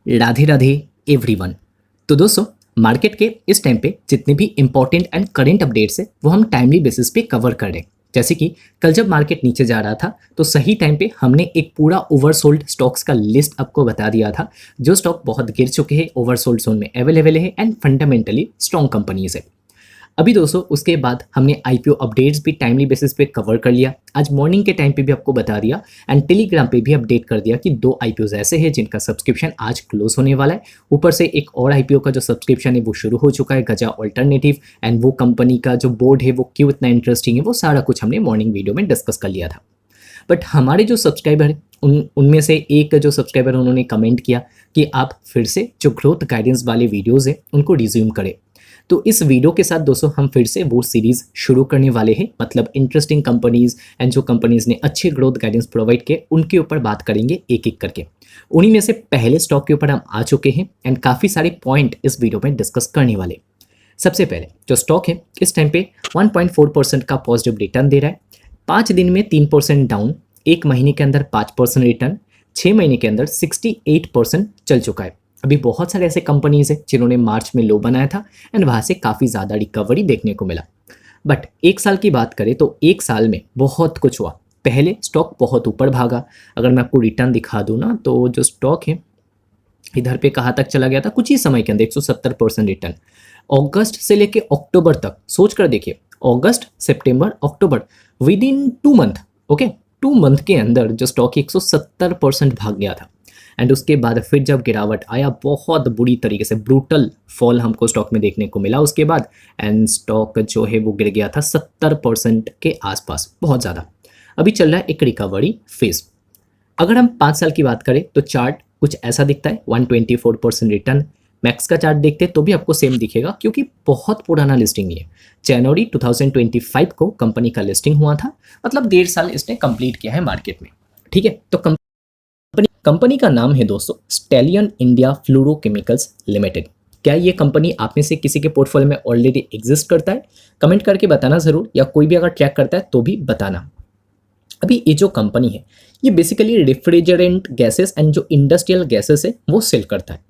Radhe Radhe everyone. तो दोस्तों, market के इस टाइम पे जितने भी इंपॉर्टेंट एंड करंट अपडेट्स है वो हम टाइमली बेसिस पे कवर कर रहे हैं। जैसे कि कल जब मार्केट नीचे जा रहा था तो सही टाइम पे हमने एक पूरा ओवरसोल्ड स्टॉक्स का लिस्ट आपको बता दिया था। जो स्टॉक बहुत गिर चुके हैं, ओवरसोल्ड जोन में अवेलेबल है एंड फंडामेंटली स्ट्रॉन्ग कंपनीज है। अभी दोस्तों उसके बाद हमने आईपीओ अपडेट्स भी टाइमली बेसिस पे कवर कर लिया। आज मॉर्निंग के टाइम पे भी आपको बता दिया एंड टेलीग्राम पे भी अपडेट कर दिया कि 2 आईपीओज ऐसे हैं जिनका सब्सक्रिप्शन आज क्लोज होने वाला है। ऊपर से एक और आईपीओ का जो सब्सक्रिप्शन है वो शुरू हो चुका है, गजा ऑल्टरनेटिव, एंड वो कंपनी का जो बोर्ड है वो क्यों इतना इंटरेस्टिंग है वो सारा कुछ हमने मॉर्निंग वीडियो में डिस्कस कर लिया था। बट हमारे जो सब्सक्राइबर है उनमें से एक जो सब्सक्राइबर उन्होंने कमेंट किया कि आप फिर से जो ग्रोथ गाइडेंस वाले वीडियोज़ हैं उनको रिज्यूम करें। तो इस वीडियो के साथ दोस्तों हम फिर से वो सीरीज़ शुरू करने वाले हैं, मतलब इंटरेस्टिंग कंपनीज़ एंड जो कंपनीज़ ने अच्छे ग्रोथ गाइडेंस प्रोवाइड किए उनके ऊपर बात करेंगे एक एक करके। उन्हीं में से पहले स्टॉक के ऊपर हम आ चुके हैं एंड काफ़ी सारे पॉइंट इस वीडियो में डिस्कस करने वाले। सबसे पहले जो स्टॉक है इस टाइम पे 1.4% का पॉजिटिव रिटर्न दे रहा है। 5 दिन में 3% डाउन, 1 महीने के अंदर 5% रिटर्न, 6 महीने के अंदर 68% चल चुका है। अभी बहुत सारे ऐसे कंपनीज हैं जिन्होंने मार्च में लो बनाया था एंड वहाँ से काफ़ी ज़्यादा रिकवरी देखने को मिला। बट एक साल की बात करें तो एक साल में बहुत कुछ हुआ। पहले स्टॉक बहुत ऊपर भागा। अगर मैं आपको रिटर्न दिखा दूँ ना तो जो स्टॉक है इधर पे कहाँ तक चला गया था, कुछ ही समय के अंदर 170% रिटर्न। अगस्त से लेके अक्टूबर तक सोच कर देखिए, अगस्त सितंबर अक्टूबर, within 2 month, okay 2 month के अंदर जो स्टॉक 170% भाग गया था। एंड उसके बाद फिर जब गिरावट आया, बहुत बुरी तरीके से ब्रूटल फॉल हमको स्टॉक में देखने को मिला उसके बाद, एंड स्टॉक जो है वो गिर गया था 70% के आसपास, बहुत ज़्यादा। अभी चल रहा है एक रिकवरी फेज। अगर हम 5 साल की बात करें तो चार्ट कुछ ऐसा दिखता है, 124% रिटर्न। मैक्स का चार्ट देखते तो भी आपको सेम दिखेगा क्योंकि बहुत पुराना लिस्टिंग है। जनवरी 2025 को कंपनी का लिस्टिंग हुआ था, मतलब 1.5 साल इसने कंप्लीट किया है मार्केट में। ठीक है, तो कंपनी का नाम है दोस्तों स्टेलियन इंडिया फ्लोरोकेमिकल्स लिमिटेड। क्या ये कंपनी आप में से किसी के पोर्टफोलियो में ऑलरेडी एग्जिस्ट करता है? कमेंट करके बताना ज़रूर, या कोई भी अगर ट्रैक करता है तो भी बताना। अभी ये जो कंपनी है ये बेसिकली रेफ्रिजरेंट गैसेस एंड जो इंडस्ट्रियल गैसेस है वो सेल करता है।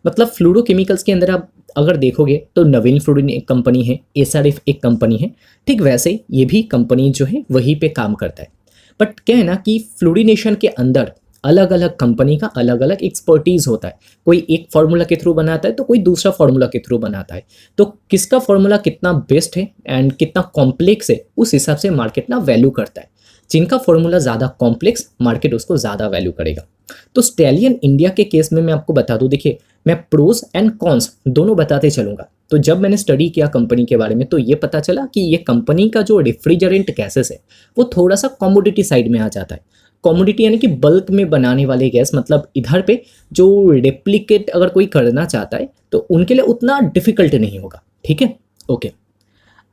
मतलब फ्लूरोकेमिकल्स के अंदर आप अगर देखोगे तो नवीन फ्लोरिन एक कंपनी है, एसआरएफ एक कंपनी है, ठीक वैसे ही ये भी कंपनी जो है वहीं पे काम करता है। बट क्या है ना कि फ्लोरिनेशन के अंदर अलग अलग कंपनी का अलग अलग एक्सपर्टीज होता है। कोई एक फार्मूला के थ्रू बनाता है तो कोई दूसरा फार्मूला के थ्रू बनाता है। तो किसका फार्मूला कितना बेस्ट है एंड कितना कॉम्प्लेक्स है उस हिसाब से मार्केट ना वैल्यू करता है। जिनका फॉर्मूला ज़्यादा कॉम्प्लेक्स, मार्केट उसको ज़्यादा वैल्यू करेगा। तो स्टेलियन इंडिया के केस में मैं आपको बता दूं, देखिए मैं प्रोज एंड कॉन्स दोनों बताते चलूंगा। तो जब मैंने स्टडी किया कंपनी के बारे में तो ये पता चला कि ये कंपनी का जो रेफ्रिजरेंट गैसेस है वो थोड़ा सा कॉमोडिटी साइड में आ जाता है। कॉमोडिटी यानी कि बल्क में बनाने वाले गैस, मतलब इधर पे जो रेप्लिकेट अगर कोई करना चाहता है तो उनके लिए उतना डिफिकल्ट नहीं होगा। ठीक है, ओके।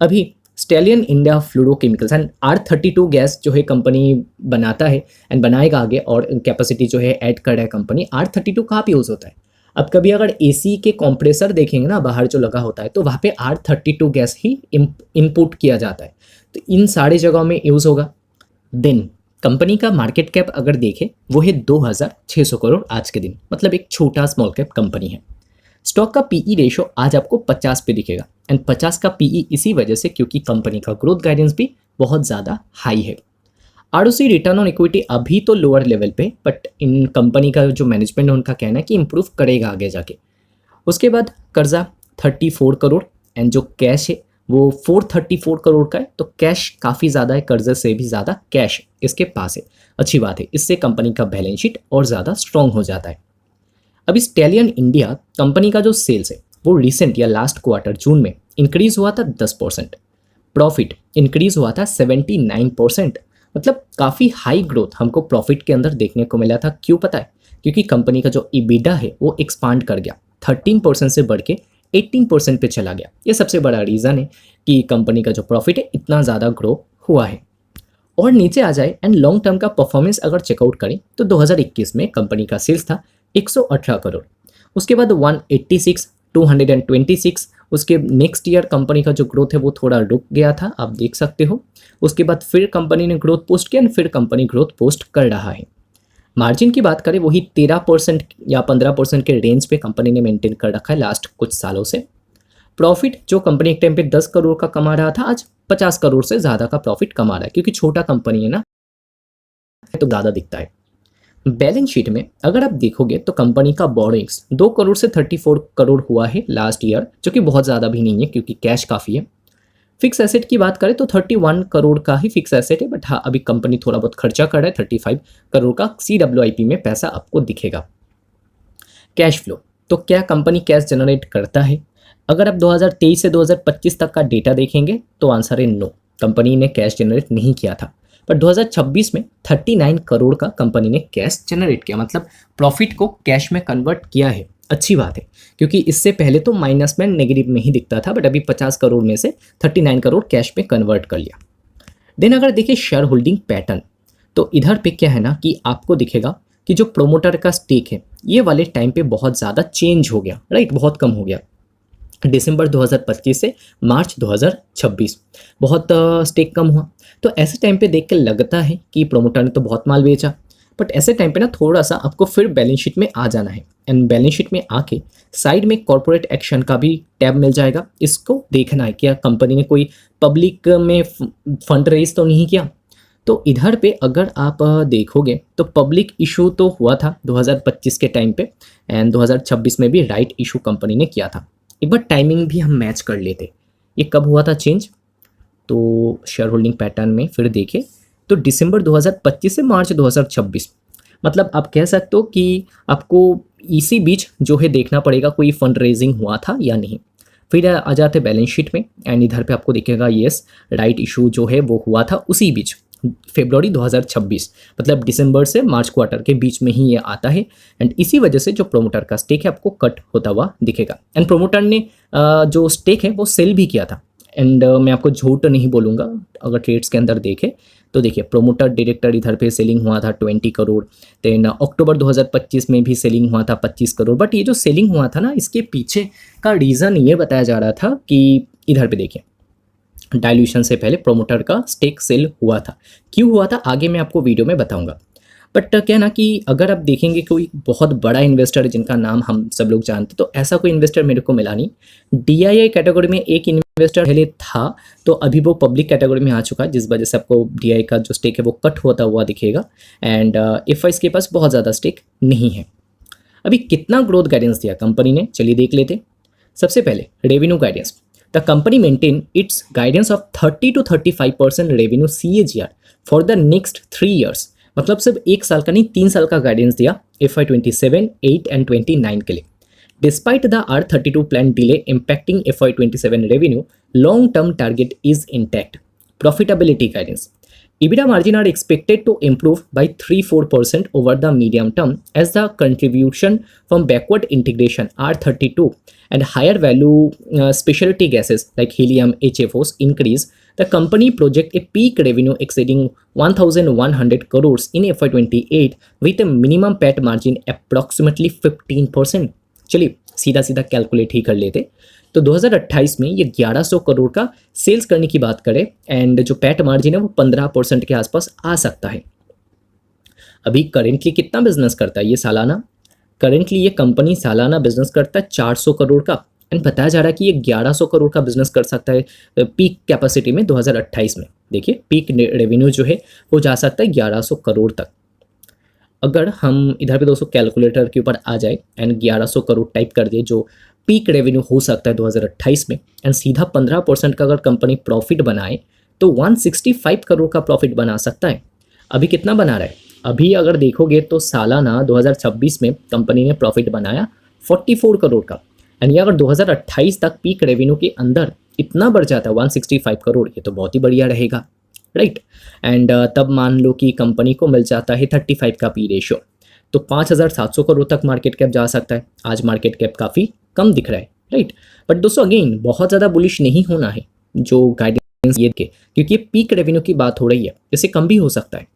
अभी stallion India fluorochemicals and R32 gas जो है कंपनी बनाता है एंड बनाएगा आगे, और कैपेसिटी जो है ऐड कर रहा है कंपनी। R32 कहाँ पे यूज़ होता है? अब कभी अगर एसी के कंप्रेसर देखेंगे ना बाहर जो लगा होता है तो वहाँ पे R32 गैस ही इनपुट किया जाता है। तो इन सारे जगहों में यूज़ होगा। देन कंपनी का मार्केट कैप अगर देखें वो है 2600 करोड़ आज के दिन, मतलब एक छोटा स्मॉल कैप कंपनी है। स्टॉक का पीई रेशो आज आपको 50 पे दिखेगा एंड 50 का पीई इसी वजह से क्योंकि कंपनी का ग्रोथ गाइडेंस भी बहुत ज़्यादा हाई है। आरओसी रिटर्न ऑन इक्विटी अभी तो लोअर लेवल पे, बट इन कंपनी का जो मैनेजमेंट है उनका कहना है कि इंप्रूव करेगा आगे जाके। उसके बाद कर्जा 34 करोड़ एंड जो कैश है वो 434 करोड़ का है। तो कैश काफ़ी ज़्यादा है, कर्जे से भी ज़्यादा कैश इसके पास है। अच्छी बात है, इससे कंपनी का बैलेंस शीट और ज़्यादा स्ट्रॉन्ग हो जाता है। अभी स्टेलियन इंडिया कंपनी का जो सेल्स है वो रिसेंट या लास्ट क्वार्टर जून में इंक्रीज हुआ था 10%। प्रॉफिट इंक्रीज हुआ था 79%। मतलब काफ़ी हाई ग्रोथ हमको प्रॉफिट के अंदर देखने को मिला था। क्यों पता है? क्योंकि कंपनी का जो इबिडा है वो एक्सपांड कर गया, 13% से बढ़ के 18% पे चला गया। ये सबसे बड़ा रीज़न है कि कंपनी का जो प्रॉफिट है इतना ज़्यादा ग्रो हुआ है। और नीचे आ जाए एंड लॉन्ग टर्म का परफॉर्मेंस अगर चेकआउट करें तो 2021 में कंपनी का सेल्स था 118 करोड़, उसके बाद 186, 226, उसके नेक्स्ट ईयर कंपनी का जो ग्रोथ है वो थोड़ा रुक गया था, आप देख सकते हो। उसके बाद फिर कंपनी ने ग्रोथ पोस्ट किया एंड फिर कंपनी ग्रोथ पोस्ट कर रहा है। मार्जिन की बात करें वही 13% या 15% के रेंज पे कंपनी ने मेंटेन कर रखा है लास्ट कुछ सालों से। प्रॉफिट जो कंपनी एक टाइम पे 10 करोड़ का कमा रहा था, आज 50 करोड़ से ज़्यादा का प्रॉफिट कमा रहा है, क्योंकि छोटा कंपनी है ना, तो ज़्यादा दिखता है। बैलेंस शीट में अगर आप देखोगे तो कंपनी का बोरिंग्स 2 करोड़ से 34 करोड़ हुआ है लास्ट ईयर, जो कि बहुत ज़्यादा भी नहीं है क्योंकि कैश काफ़ी है। फिक्स एसेट की बात करें तो 31 करोड़ का ही फिक्स एसेट है, बट हाँ अभी कंपनी थोड़ा बहुत खर्चा कर रहा है। 35 करोड़ का CWIP में पैसा आपको दिखेगा। कैश फ्लो, तो क्या कंपनी कैश जनरेट करता है? अगर आप 2023 से 2025 तक का डेटा देखेंगे तो आंसर है नो, कंपनी ने कैश जनरेट नहीं किया था। पर 2026 में 39 करोड़ का कंपनी ने कैश जनरेट किया, मतलब प्रॉफिट को कैश में कन्वर्ट किया है। अच्छी बात है, क्योंकि इससे पहले तो माइनस में नेगेटिव में ही दिखता था, बट अभी 50 करोड़ में से 39 करोड़ कैश में कन्वर्ट कर लिया। देन अगर देखिए शेयर होल्डिंग पैटर्न, तो इधर पे क्या है ना कि आपको दिखेगा कि जो प्रोमोटर का स्टेक है ये वाले टाइम पे बहुत ज़्यादा चेंज हो गया, राइट, बहुत कम हो गया। दिसंबर 2025 से मार्च 2026 बहुत स्टेक कम हुआ। तो ऐसे टाइम पे देख के लगता है कि प्रोमोटर ने तो बहुत माल बेचा, बट ऐसे टाइम पे ना थोड़ा सा आपको फिर बैलेंस शीट में आ जाना है, एंड बैलेंस शीट में आके साइड में कॉर्पोरेट एक्शन का भी टैब मिल जाएगा। इसको देखना है क्या कंपनी ने कोई पब्लिक में फंड रेज तो नहीं किया। तो इधर पे अगर आप देखोगे तो पब्लिक इशू तो हुआ था 2025 के टाइम पे, एंड 2026 में भी राइट इशू कंपनी ने किया था। एक बार टाइमिंग भी हम मैच कर लेते, ये कब हुआ था चेंज, तो शेयर होल्डिंग पैटर्न में फिर देखें तो दिसंबर 2025 से मार्च 2026, मतलब आप कह सकते हो कि आपको इसी बीच जो है देखना पड़ेगा कोई फंड रेजिंग हुआ था या नहीं। फिर आ जाते बैलेंस शीट में, एंड इधर पे आपको दिखेगा येस राइट इशू जो है वो हुआ था उसी बीच, फरवरी 2026, मतलब दिसंबर से मार्च क्वार्टर के बीच में ही ये आता है। एंड इसी वजह से जो प्रोमोटर का स्टेक है आपको कट होता हुआ दिखेगा। एंड प्रोमोटर ने जो स्टेक है वो सेल भी किया था। एंड मैं आपको झूठ नहीं बोलूँगा, अगर ट्रेड्स के अंदर देखें तो देखिए प्रोमोटर डायरेक्टर इधर पे सेलिंग हुआ था 20 करोड़। देन अक्टूबर 2025 में भी सेलिंग हुआ था 25 करोड़। बट ये जो सेलिंग हुआ था ना, इसके पीछे का रीज़न ये बताया जा रहा था कि इधर पे देखिए डाइल्यूशन से पहले प्रोमोटर का स्टेक सेल हुआ था। क्यों हुआ था आगे मैं आपको वीडियो में बताऊंगा। बट क्या ना कि अगर आप देखेंगे कोई बहुत बड़ा इन्वेस्टर है जिनका नाम हम सब लोग जानते, तो ऐसा कोई इन्वेस्टर मेरे को मिला नहीं। DII कैटेगरी में एक इन्वेस्टर पहले था, तो अभी वो पब्लिक कैटेगरी में आ चुका है, जिस वजह से आपको DII का जो स्टेक है वो कट होता हुआ दिखेगा। एंड FIs के पास बहुत ज़्यादा स्टेक नहीं है। अभी कितना ग्रोथ गाइडेंस दिया कंपनी ने, चलिए देख लेते। सबसे पहले revenue guidance, the company maintain its guidance of 30 to 35% revenue CAGR for the next 3 years, मतलब सिर्फ एक साल का नहीं 3 साल का गाइडेंस दिया FY 27, 8 एंड 29 के लिए। Despite the R32 plan delay impacting FY 27 revenue, long term target is intact. Profitability guidance, EBITDA margin are expected to improve by 3-4% over the medium term as the contribution from backward integration R32 and higher value specialty gases like helium HFOs increase. The company project a peak revenue exceeding 1,100 crores in FY 28 with a minimum PAT margin approximately 15%. चलिए सीधा सीधा calculate ही कर लेते। तो 2028 में ये 1100 करोड़ का sales करने की बात करें, एंड जो पैट मार्जिन है वो 15% के आसपास आ सकता है। अभी करेंटली कितना बिजनेस करता है ये सालाना, करेंटली ये कंपनी सालाना बिजनेस करता है 400 करोड़ का, एंड बताया जा रहा है कि ये 1100 करोड़ का बिजनेस कर सकता है पीक कैपेसिटी में 2028 में। देखिए पीक रेवेन्यू जो है वो जा सकता है 1100 करोड़ तक। अगर हम इधर पे दोस्तों कैलकुलेटर के ऊपर आ जाए एंड 1100 करोड़ टाइप कर दिए जो पीक रेवेन्यू हो सकता है 2028 में, एंड सीधा 15% का अगर कंपनी प्रॉफिट बनाए तो 165 करोड़ का प्रॉफिट बना सकता है। अभी कितना बना रहा है, अभी अगर देखोगे तो सालाना 2026 में कंपनी ने प्रॉफिट बनाया 44 करोड़ का, एंड ये अगर 2028 तक पीक रेवेन्यू के अंदर इतना बढ़ जाता है 165 करोड़, ये तो बहुत ही बढ़िया रहेगा, राइट। एंड तब मान लो कि कंपनी को मिल जाता है 35 का पी रेशियो, तो 5700 करोड़ तक मार्केट कैप जा सकता है। आज मार्केट कैप काफ़ी कम दिख रहा है, राइट। बट दोस्तों अगेन बहुत ज़्यादा बुलिश नहीं होना है जो गाइडेंस ये के, क्योंकि ये पीक रेवेन्यू की बात हो रही है, इससे कम भी हो सकता है।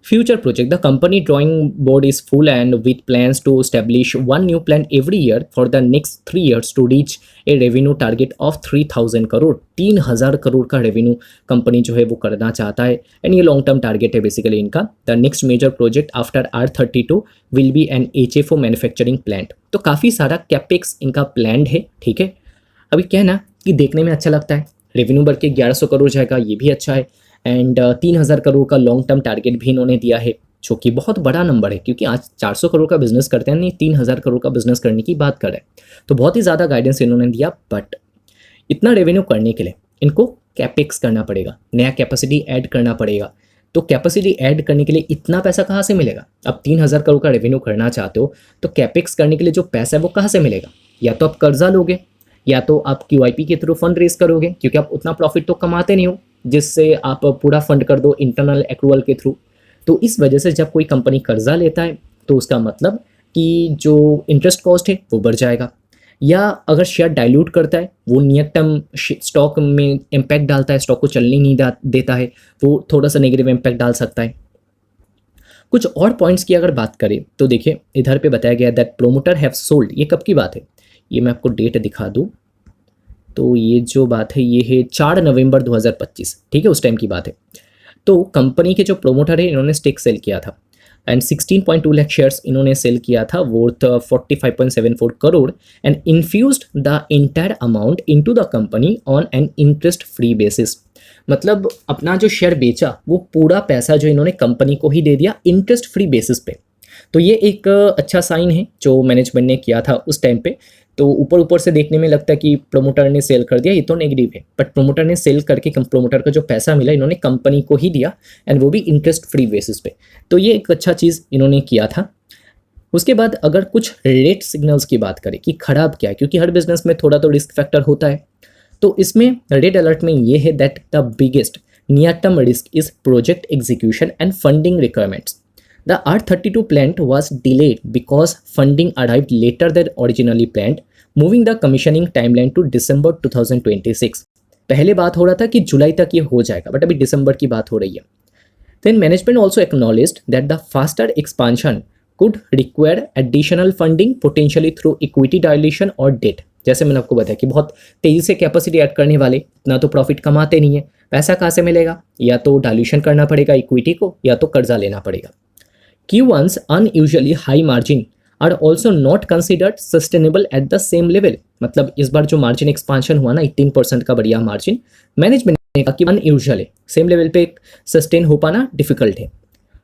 Future project. The company drawing board is full and with plans to establish one new plant every year for the next 3 years to reach a revenue target of 3000 crore. 3000 crore का रेवेन्यू कंपनी जो है वो करना चाहता है एंड ये long term target है basically इनका. The next major project after R32 will be an HFO manufacturing plant. तो काफ़ी सारा कैपेक्स इनका प्लान है. ठीक है, अभी क्या है ना कि देखने में अच्छा लगता है, रेवेन्यू बढ़ के 1100 करोड़ जाएगा, ये भी अच्छा है. एंड 3000 करोड़ का लॉन्ग टर्म टारगेट भी इन्होंने दिया है, जो कि बहुत बड़ा नंबर है क्योंकि आज 400 करोड़ का बिजनेस करते हैं, नहीं 3000 करोड़ का बिजनेस करने की बात कर रहे हैं. तो बहुत ही ज़्यादा गाइडेंस इन्होंने दिया. बट इतना रेवेन्यू करने के लिए इनको कैपेक्स करना पड़ेगा, नया कैपेसिटी ऐड करना पड़ेगा. तो कैपेसिटी ऐड करने के लिए इतना पैसा कहाँ से मिलेगा? अब 3000 करोड़ का रेवेन्यू करना चाहते हो तो कैपेक्स करने के लिए जो पैसा है वो कहाँ से मिलेगा? या तो आप कर्जा लोगे या तो आप QIP के थ्रू फंड रेज करोगे, क्योंकि आप उतना प्रॉफिट तो कमाते नहीं हो जिससे आप पूरा फंड कर दो इंटरनल एक्रूवल के थ्रू. तो इस वजह से जब कोई कंपनी कर्जा लेता है तो उसका मतलब कि जो इंटरेस्ट कॉस्ट है वो बढ़ जाएगा, या अगर शेयर डाइल्यूट करता है वो नियर टर्म स्टॉक में इम्पैक्ट डालता है, स्टॉक को चलने नहीं देता है, वो थोड़ा सा नेगेटिव इम्पैक्ट डाल सकता है. कुछ और पॉइंट्स की अगर बात करें तो देखिए इधर पे बताया गया दैट प्रोमोटर हैव सोल्ड. ये कब की बात है? ये मैं आपको डेट दिखा दूँ तो ये जो बात है ये है 4 नवंबर 2025. ठीक है, उस टाइम की बात है. तो कंपनी के जो प्रोमोटर है इन्होंने स्टेक सेल किया था एंड 16.2 लाख शेयर्स इन्होंने सेल किया था worth 45.74 crore and infused the entire amount into the company on an interest free basis. मतलब अपना जो शेयर बेचा वो पूरा पैसा जो इन्होंने कंपनी को ही दे दिया इंटरेस्ट फ्री बेसिस पे. तो ये एक अच्छा साइन है जो मैनेजमेंट ने किया था उस टाइम पे. तो ऊपर से देखने में लगता है कि प्रोमोटर ने सेल कर दिया, ये तो नेगेटिव है, बट प्रोमोटर ने सेल करके प्रोमोटर का जो पैसा मिला इन्होंने कंपनी को ही दिया एंड वो भी इंटरेस्ट फ्री बेसिस पे. तो ये एक अच्छा चीज़ इन्होंने किया था. उसके बाद अगर कुछ रेड सिग्नल्स की बात करें कि खराब क्या है, क्योंकि हर बिजनेस में थोड़ा तो रिस्क फैक्टर होता है, तो इसमें रेड अलर्ट में ये है that the biggest near term risk is project execution and funding requirements. The R32 plant was delayed because funding arrived later than originally planned, moving the commissioning timeline to December 2026. पहले बात हो रहा था कि जुलाई तक ये हो जाएगा, बट अभी दिसंबर की बात हो रही है. Then management also acknowledged that the faster expansion could require additional funding, potentially through equity dilution or debt. जैसे मैंने आपको बताया कि बहुत तेज़ी से कैपेसिटी ऐड करने वाले इतना तो प्रॉफिट कमाते नहीं है, पैसा कहाँ से मिलेगा? या तो डाइल्यूशन करना पड़ेगा इक्विटी को या तो कर्जा लेना पड़ेगा. Q1's unusually high margin are also not considered sustainable at the same level. मतलब इस बार जो मार्जिन एक्सपांशन हुआ ना 18% का बढ़िया मार्जिन, मैनेजमेंट ने कहा कि अनयूजुअल है, सेम लेवल पे सस्टेन हो पाना डिफिकल्ट है.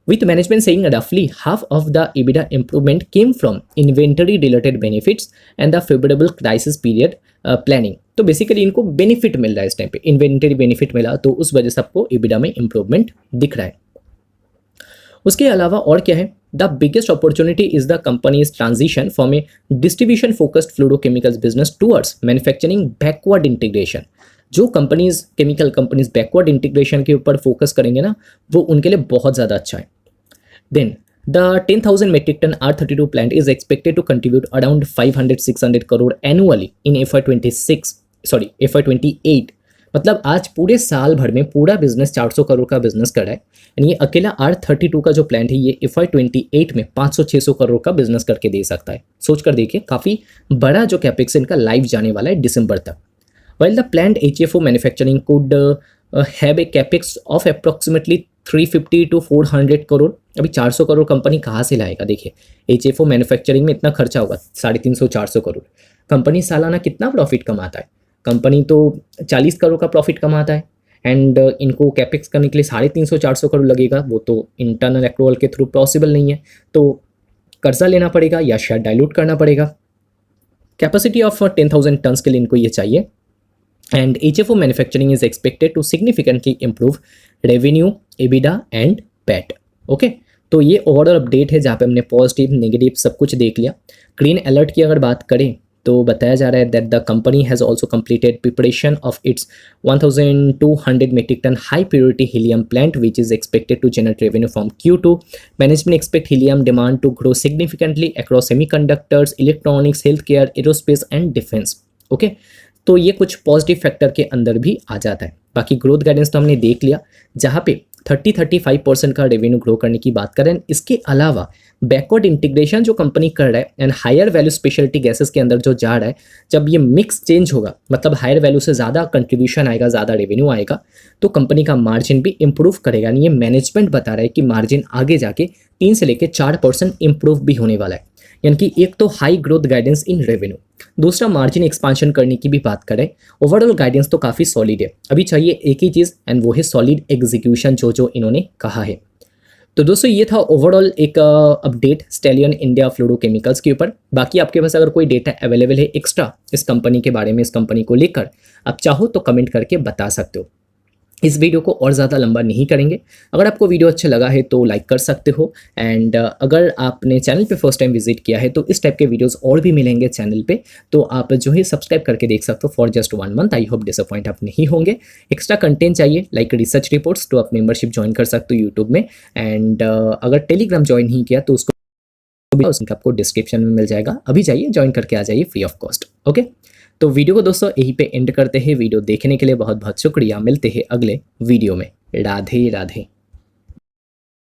With management saying roughly half of the EBITDA improvement came from inventory related benefits and the favorable crisis period planning. तो बेसिकली इनको बेनिफिट मिल रहा है इस टाइम पे, इन्वेंटरी बेनिफिट मिला तो उस वजह से आपको EBITDA में इंप्रूवमेंट दिख रहा है. उसके अलावा और क्या है? The biggest opportunity is the companies transition from a distribution focused fluorochemicals business towards manufacturing backward integration. जो companies chemical companies backward integration के ऊपर फोकस करेंगे ना, वो उनके लिए बहुत ज़्यादा अच्छा है. Then the 10,000 metric ton R32 plant is expected to contribute around 500-600 crore annually in FY28. मतलब आज पूरे साल भर में पूरा बिजनेस 400 करोड़ का बिजनेस कर रहा है एंड ये अकेला R32 का जो प्लांट है ये FY28 में 500-600 करोड़ का बिजनेस करके दे सकता है. सोच कर देखिए काफ़ी बड़ा जो कैपेक्स इनका लाइव जाने वाला है दिसंबर तक. While the plant HFO manufacturing could have a capex of approximately 350 to 400 crore. अभी 400 करोड़ कंपनी कहाँ से लाएगा? देखिए HFO मैन्युफैक्चरिंग में इतना खर्चा होगा 350-400 करोड़. कंपनी सालाना कितना प्रॉफिट कमाता है? कंपनी तो 40 करोड़ का प्रॉफिट कमाता है एंड इनको कैपेक्स करने के लिए 350-400 करोड़ लगेगा, वो तो इंटरनल एक्रूवल के थ्रू पॉसिबल नहीं है, तो कर्जा लेना पड़ेगा या शेयर डाइल्यूट करना पड़ेगा. कैपेसिटी ऑफ 10,000 टन्स के लिए इनको ये चाहिए and HFO manufacturing is expected to significantly improve revenue, EBITDA and PAT. Okay, तो ये ओवरऑल अपडेट है जहाँ पे हमने पॉजिटिव नेगेटिव सब कुछ देख लिया. ग्रीन अलर्ट की अगर बात करें तो बताया जा रहा है that the company has also completed preparation of its 1,200 metric ton high purity helium plant which is expected to generate revenue from Q2. Management expect helium demand to grow significantly across semiconductors, electronics, healthcare, aerospace and defense. Okay, तो ये कुछ positive factor के अंदर भी आ जाता है. बाकी growth guidance तो हमने देख लिया, जहाँ पे 30-35% का रेवेन्यू ग्रो करने की बात करें। इसके अलावा बैकवर्ड इंटीग्रेशन जो कंपनी कर रहा है and higher value specialty gases के अंदर जो जा रहा है, जब ये मिक्स चेंज होगा, मतलब हायर वैल्यू से ज़्यादा कंट्रीब्यूशन आएगा, ज़्यादा रेवेन्यू आएगा, तो कंपनी का मार्जिन भी इंप्रूव करेगा। यानी ये मैनेजमेंट बता रहा है कि मार्जिन आगे जाके 3 से लेकर 4% इंप्रूव भी होने वाला है। यानी कि एक तो high growth guidance in revenue, दूसरा मार्जिन एक्सपांशन करने की भी बात करें, ओवरऑल गाइडेंस तो काफ़ी सॉलिड है। अभी चाहिए एक ही चीज़ एंड वो है सॉलिड एग्जीक्यूशन, जो इन्होंने कहा है। तो दोस्तों ये था ओवरऑल एक अपडेट स्टेलियन इंडिया फ्लोरोकेमिकल्स के ऊपर। बाकी आपके पास अगर कोई डेटा अवेलेबल है एक्स्ट्रा इस कंपनी के बारे में, इस कंपनी को लेकर, आप चाहो तो कमेंट करके बता सकते हो। इस वीडियो को और ज़्यादा लंबा नहीं करेंगे। अगर आपको वीडियो अच्छा लगा है तो लाइक कर सकते हो, एंड अगर आपने चैनल पे फर्स्ट टाइम विजिट किया है तो इस टाइप के वीडियोस और भी मिलेंगे चैनल पे, तो आप जो है सब्सक्राइब करके देख सकते हो for just 1 month. I hope disappoint आप नहीं होंगे। एक्स्ट्रा कंटेंट चाहिए लाइक रिसर्च रिपोर्ट्स, तो आप मेंबरशिप ज्वाइन कर सकते हो यूट्यूब में, एंड अगर टेलीग्राम ज्वाइन नहीं किया तो उसको लिंक आपको डिस्क्रिप्शन में मिल जाएगा। अभी जाइए ज्वाइन करके आ जाइए फ्री ऑफ कॉस्ट। ओके, तो वीडियो को दोस्तों यहीं पे एंड करते हैं। वीडियो देखने के लिए बहुत बहुत शुक्रिया। मिलते हैं अगले वीडियो में। राधे राधे।